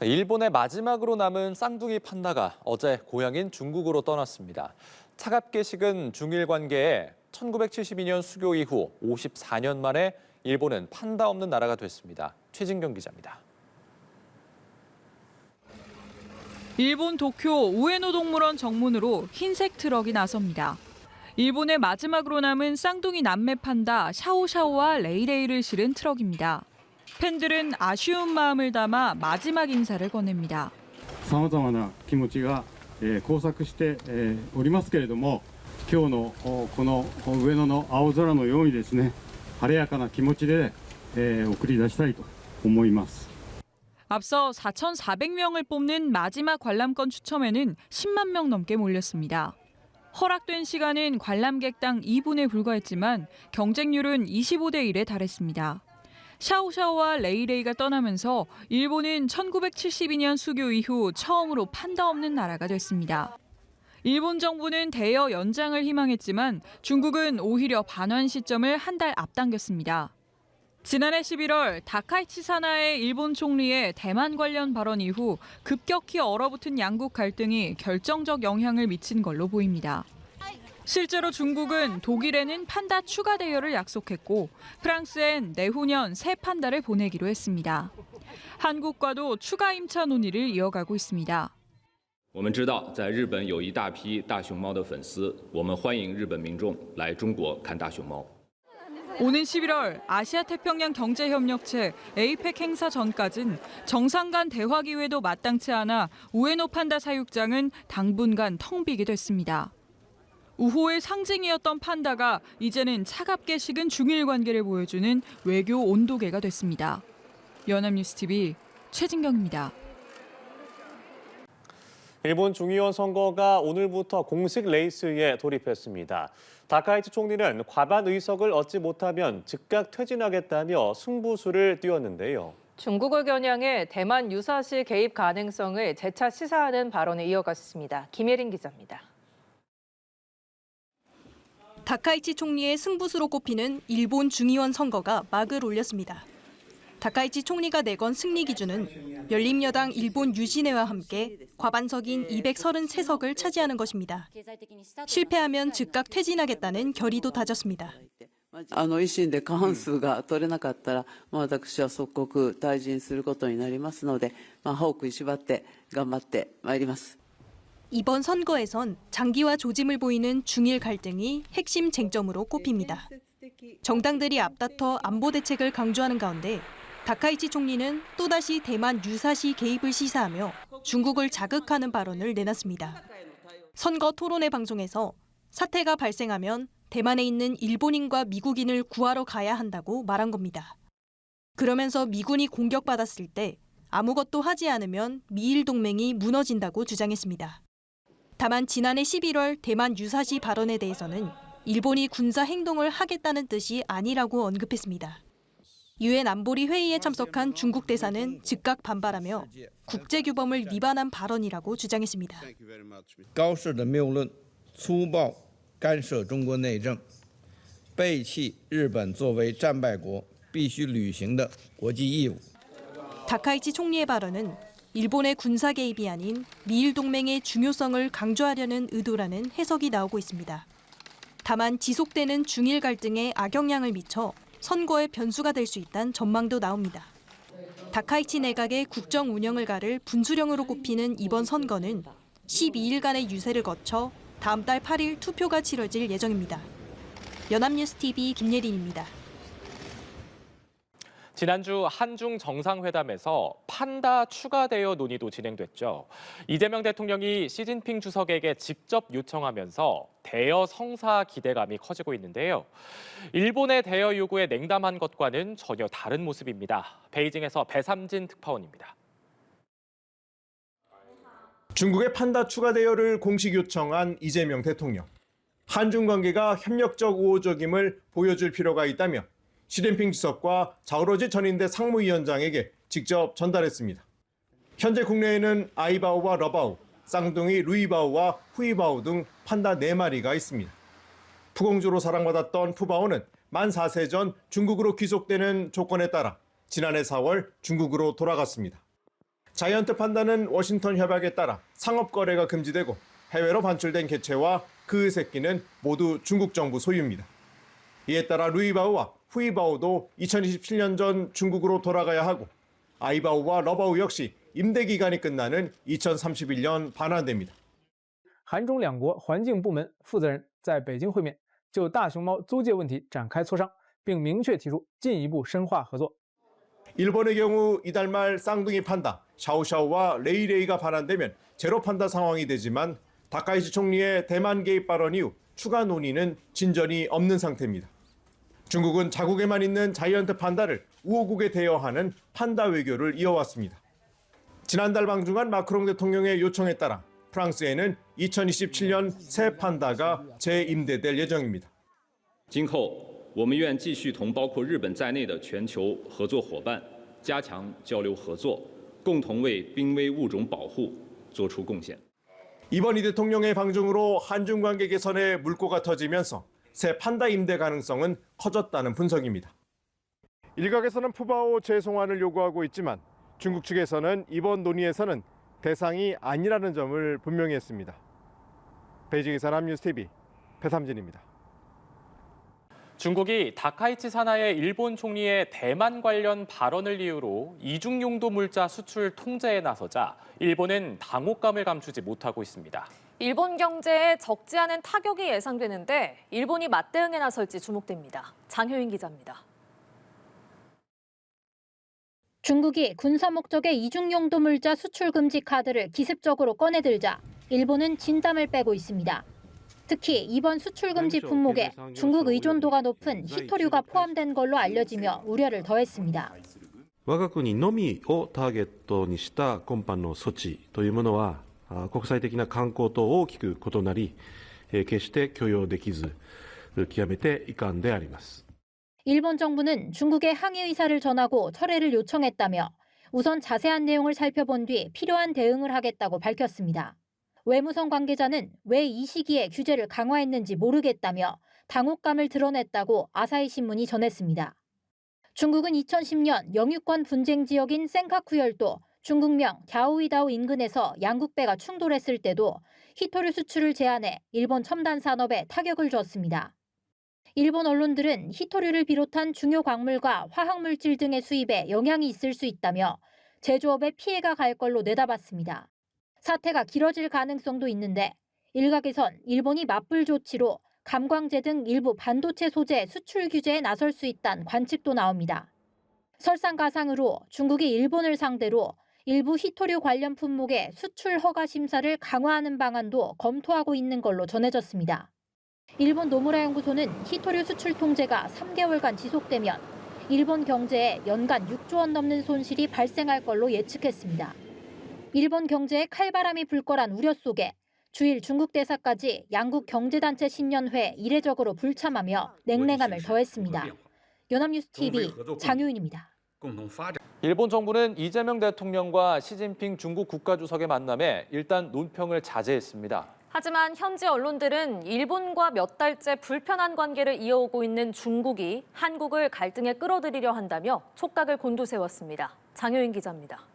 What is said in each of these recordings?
일본의 마지막으로 남은 쌍둥이 판다가 어제 고향인 중국으로 떠났습니다. 차갑게 식은 중일 관계에 1972년 수교 이후 54년 만에 일본은 판다 없는 나라가 됐습니다. 최진경 기자입니다. 일본 도쿄 우에노 동물원 정문으로 흰색 트럭이 나섭니다. 일본의 마지막으로 남은 쌍둥이 남매 판다 샤오샤오와 레이레이를 실은 트럭입니다. 팬들은 아쉬운 마음을 담아 마지막 인사를 건넵니다. 様々な気持ちが交錯しておりますけれども、今日のこの上野の青空のようにですね、晴れやかな気持ちで送り出したいと思います。 앞서 4,400명을 뽑는 마지막 관람권 추첨에는 10만 명 넘게 몰렸습니다. 허락된 시간은 관람객당 2분에 불과했지만 경쟁률은 25대 1에 달했습니다. 샤오샤오와 레이레이가 떠나면서 일본은 1972년 수교 이후 처음으로 판다 없는 나라가 됐습니다. 일본 정부는 대여 연장을 희망했지만 중국은 오히려 반환 시점을 한 달 앞당겼습니다. 지난해 11월 다카이치 사나의 일본 총리의 대만 관련 발언 이후 급격히 얼어붙은 양국 갈등이 결정적 영향을 미친 걸로 보입니다. 실제로 중국은 독일에는 판다 추가 대여를 약속했고 프랑스엔 내후년 새 판다를 보내기로 했습니다. 한국과도 추가 임차 논의를 이어가고 있습니다. 我们知道在日本有一大批大熊猫的粉丝，我们欢迎日本民众来中国看大熊猫。 오는 11월 아시아 태평양 경제협력체 APEC 행사 전까진 정상 간 대화 기회도 마땅치 않아 우에노 판다 사육장은 당분간 텅 비게 됐습니다. 우호의 상징이었던 판다가 이제는 차갑게 식은 중일 관계를 보여주는 외교 온도계가 됐습니다. 연합뉴스TV 최진경입니다. 일본 중의원 선거가 오늘부터 공식 레이스에 돌입했습니다. 다카이치 총리는 과반 의석을 얻지 못하면 즉각 퇴진하겠다며 승부수를 띄웠는데요. 중국을 겨냥해 대만 유사시 개입 가능성을 재차 시사하는 발언을 이어갔습니다. 김예린 기자입니다. 다카이치 총리의 승부수로 꼽히는 일본 중의원 선거가 막을 올렸습니다. 다카이치 총리가 내건 승리 기준은 열린여당 일본 유신회와 함께 과반석인 233석을 차지하는 것입니다. 실패하면 즉각 퇴진하겠다는 결의도 다졌습니다. 維新で過半数が取れなかったら、私は即刻退陣することになりますので、歯を食いしばって頑張ってまいります。 이번 선거에선 장기화 조짐을 보이는 중일 갈등이 핵심 쟁점으로 꼽힙니다. 정당들이 앞다퉈 안보 대책을 강조하는 가운데 다카이치 총리는 또다시 대만 유사시 개입을 시사하며 중국을 자극하는 발언을 내놨습니다. 선거 토론회 방송에서 사태가 발생하면 대만에 있는 일본인과 미국인을 구하러 가야 한다고 말한 겁니다. 그러면서 미군이 공격받았을 때 아무것도 하지 않으면 미일 동맹이 무너진다고 주장했습니다. 다만 지난해 11월 대만 유사시 발언에 대해서는 일본이 군사 행동을 하겠다는 뜻이 아니라고 언급했습니다. 유엔 안보리 회의에 참석한 중국 대사는 즉각 반발하며 국제규범을 위반한 발언이라고 주장했습니다. 高市的谬论粗暴干涉中国内政背弃日本作为战败国必须履行的国际义务 다카이치 총리의 발언은 일본의 군사 개입이 아닌 미일 동맹의 중요성을 강조하려는 의도라는 해석이 나오고 있습니다. 다만 지속되는 중일 갈등에 악영향을 미쳐 선거의 변수가 될 수 있다는 전망도 나옵니다. 다카이치 내각의 국정 운영을 가를 분수령으로 꼽히는 이번 선거는 12일간의 유세를 거쳐 다음 달 8일 투표가 치러질 예정입니다. 연합뉴스TV 김예린입니다. 지난주 한중 정상회담에서 판다 추가 대여 논의도 진행됐죠. 이재명 대통령이 시진핑 주석에게 직접 요청하면서 대여 성사 기대감이 커지고 있는데요. 일본의 대여 요구에 냉담한 것과는 전혀 다른 모습입니다. 베이징에서 배삼진 특파원입니다. 중국의 판다 추가 대여를 공식 요청한 이재명 대통령. 한중 관계가 협력적 우호적임을 보여줄 필요가 있다며 시진핑 주석과 자오러지 전인대 상무위원장에게 직접 전달했습니다. 현재 국내에는 아이바오와 러바오, 쌍둥이 루이바오와 후이바오 등 판다 4마리가 있습니다. 푸공주로 사랑받았던 푸바오는 만 4세 전 중국으로 귀속되는 조건에 따라 지난해 4월 중국으로 돌아갔습니다. 자이언트 판다는 워싱턴 협약에 따라 상업 거래가 금지되고 해외로 반출된 개체와 그 새끼는 모두 중국 정부 소유입니다. 이에 따라 루이바오와 후이바오도 2027년 전 중국으로 돌아가야 하고 아이바오와 러바오 역시 임대 기간이 끝나는 2031년 반환됩니다. 韩中两国环境部门负责人在北京会面，就大熊猫租借问题展开磋商，并明确提出进一步深化合作。 일본의 경우 이달 말 쌍둥이 판다 샤오샤오와 레이레이가 반환되면 제로 판다 상황이 되지만 다카이치 총리의 대만 개입 발언 이후 추가 논의는 진전이 없는 상태입니다. 중국은 자국에만 있는 자이언트 판다를 우호국에 대여하는 판다 외교를 이어왔습니다. 지난달 방중한 마크롱 대통령의 요청에 따라 프랑스에는 2027년 새 판다가 재임대될 예정입니다. 今后我们愿继续同包括日本在内的全球合作伙伴加强交流合作，共同为濒危物种保护做出贡献。 이번 이 대통령의 방중으로 한중 관계 개선에 물꼬가 터지면서 새 판다 임대 가능성은 커졌다는 분석입니다. 일각에서는 푸바오 재송환을 요구하고 있지만 중국 측에서는 이번 논의에서는 대상이 아니라는 점을 분명히 했습니다. 베이징에서 남뉴스TV 배삼진입니다. 중국이 다카이치 사나의 일본 총리의 대만 관련 발언을 이유로 이중용도 물자 수출 통제에 나서자 일본은 당혹감을 감추지 못하고 있습니다. 일본 경제에 적지 않은 타격이 예상되는데 일본이 맞대응에 나설지 주목됩니다. 장효인 기자입니다. 중국이 군사 목적의 이중용도 물자 수출 금지 카드를 기습적으로 꺼내들자 일본은 진땀을 빼고 있습니다. 특히 이번 수출 금지 품목에 중국 의존도가 높은 히토류가 포함된 걸로 알려지며 우려를 더했습니다. 我が国のみをターゲットにした今般の措置というものは国際的な慣行と大きく異なり決して許容できず極めて遺憾であります。 일본 정부는 중국에 항의 의사를 전하고 철회를 요청했다며 우선 자세한 내용을 살펴본 뒤 필요한 대응을 하겠다고 밝혔습니다. 외무성 관계자는 왜 이 시기에 규제를 강화했는지 모르겠다며 당혹감을 드러냈다고 아사히 신문이 전했습니다. 중국은 2010년 영유권 분쟁 지역인 센카쿠 열도 중국명 갸오이다오 인근에서 양국배가 충돌했을 때도 히토류 수출을 제한해 일본 첨단 산업에 타격을 줬습니다. 일본 언론들은 히토류를 비롯한 중요 광물과 화학물질 등의 수입에 영향이 있을 수 있다며 제조업에 피해가 갈 걸로 내다봤습니다. 사태가 길어질 가능성도 있는데 일각에선 일본이 맞불 조치로 감광제 등 일부 반도체 소재 수출 규제에 나설 수 있다는 관측도 나옵니다. 설상가상으로 중국이 일본을 상대로 일부 히토류 관련 품목의 수출 허가 심사를 강화하는 방안도 검토하고 있는 걸로 전해졌습니다. 일본 노무라 연구소는 히토류 수출 통제가 3개월간 지속되면 일본 경제에 연간 6조 원 넘는 손실이 발생할 걸로 예측했습니다. 일본 경제에 칼바람이 불 거란 우려 속에 주일 중국 대사까지 양국 경제단체 신년회에 이례적으로 불참하며 냉랭함을 더했습니다. 연합뉴스TV 장효인입니다. 일본 정부는 이재명 대통령과 시진핑 중국 국가주석의 만남에 일단 논평을 자제했습니다. 하지만 현지 언론들은 일본과 몇 달째 불편한 관계를 이어오고 있는 중국이 한국을 갈등에 끌어들이려 한다며 촉각을 곤두세웠습니다. 장효인 기자입니다.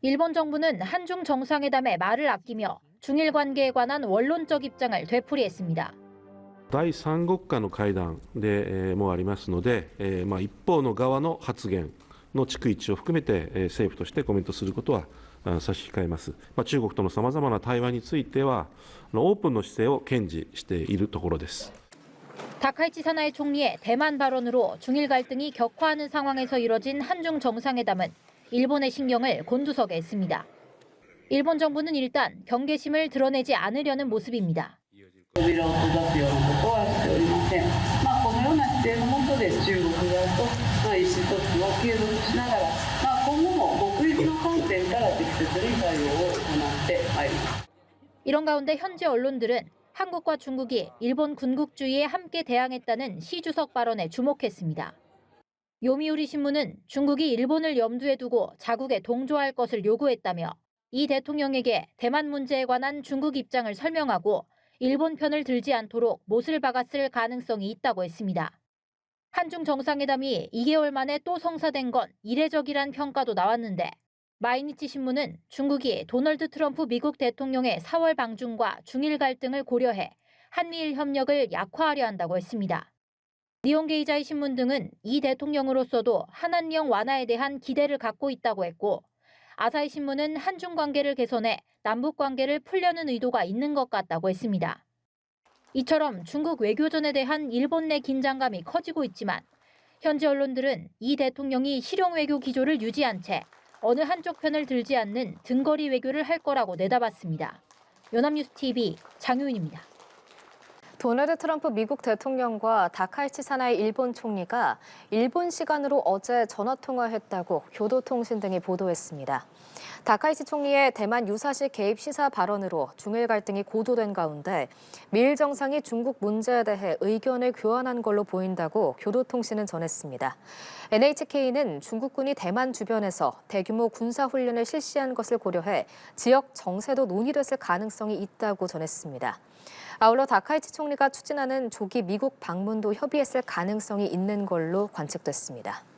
일본 정부는 한중 정상회담에 말을 아끼며 중일 관계에 관한 원론적 입장을 되풀이했습니다. 第三国間の会談でもありますので、一方の側の発言の逐一を含めて政府としてコメントすることは差し控えます。中国とのさまざまな対話についてはオープンの姿勢を堅持しているところです。 다카이치 사나이 총리의 대만 발언으로 중일 갈등이 격화하는 상황에서 이뤄진 한중 정상회담은 일본의 신경을 곤두서게 했습니다. 일본 정부는 일단 경계심을 드러내지 않으려는 모습입니다. 이런 가운데 현지 언론들은 한국과 중국이 일본 군국주의에 함께 대항했다는 시 주석 발언에 주목했습니다. 요미우리 신문은 중국이 일본을 염두에 두고 자국에 동조할 것을 요구했다며 이 대통령에게 대만 문제에 관한 중국 입장을 설명하고 일본 편을 들지 않도록 못을 박았을 가능성이 있다고 했습니다. 한중 정상회담이 2개월 만에 또 성사된 건 이례적이란 평가도 나왔는데 마이니치 신문은 중국이 도널드 트럼프 미국 대통령의 4월 방중과 중일 갈등을 고려해 한미일 협력을 약화하려 한다고 했습니다. 니혼게이자이 신문 등은 이 대통령으로서도 한한령 완화에 대한 기대를 갖고 있다고 했고 아사히 신문은 한중 관계를 개선해 남북 관계를 풀려는 의도가 있는 것 같다고 했습니다. 이처럼 중국 외교전에 대한 일본 내 긴장감이 커지고 있지만 현지 언론들은 이 대통령이 실용 외교 기조를 유지한 채 어느 한쪽 편을 들지 않는 등거리 외교를 할 거라고 내다봤습니다. 연합뉴스TV 장효인입니다. 도널드 트럼프 미국 대통령과 다카이치 사나이 일본 총리가 일본 시간으로 어제 전화통화했다고 교도통신 등이 보도했습니다. 다카이치 총리의 대만 유사시 개입 시사 발언으로 중일 갈등이 고조된 가운데 미일 정상이 중국 문제에 대해 의견을 교환한 걸로 보인다고 교도통신은 전했습니다. NHK는 중국군이 대만 주변에서 대규모 군사훈련을 실시한 것을 고려해 지역 정세도 논의됐을 가능성이 있다고 전했습니다. 아울러 다카이치 총리가 추진하는 조기 미국 방문도 협의했을 가능성이 있는 걸로 관측됐습니다.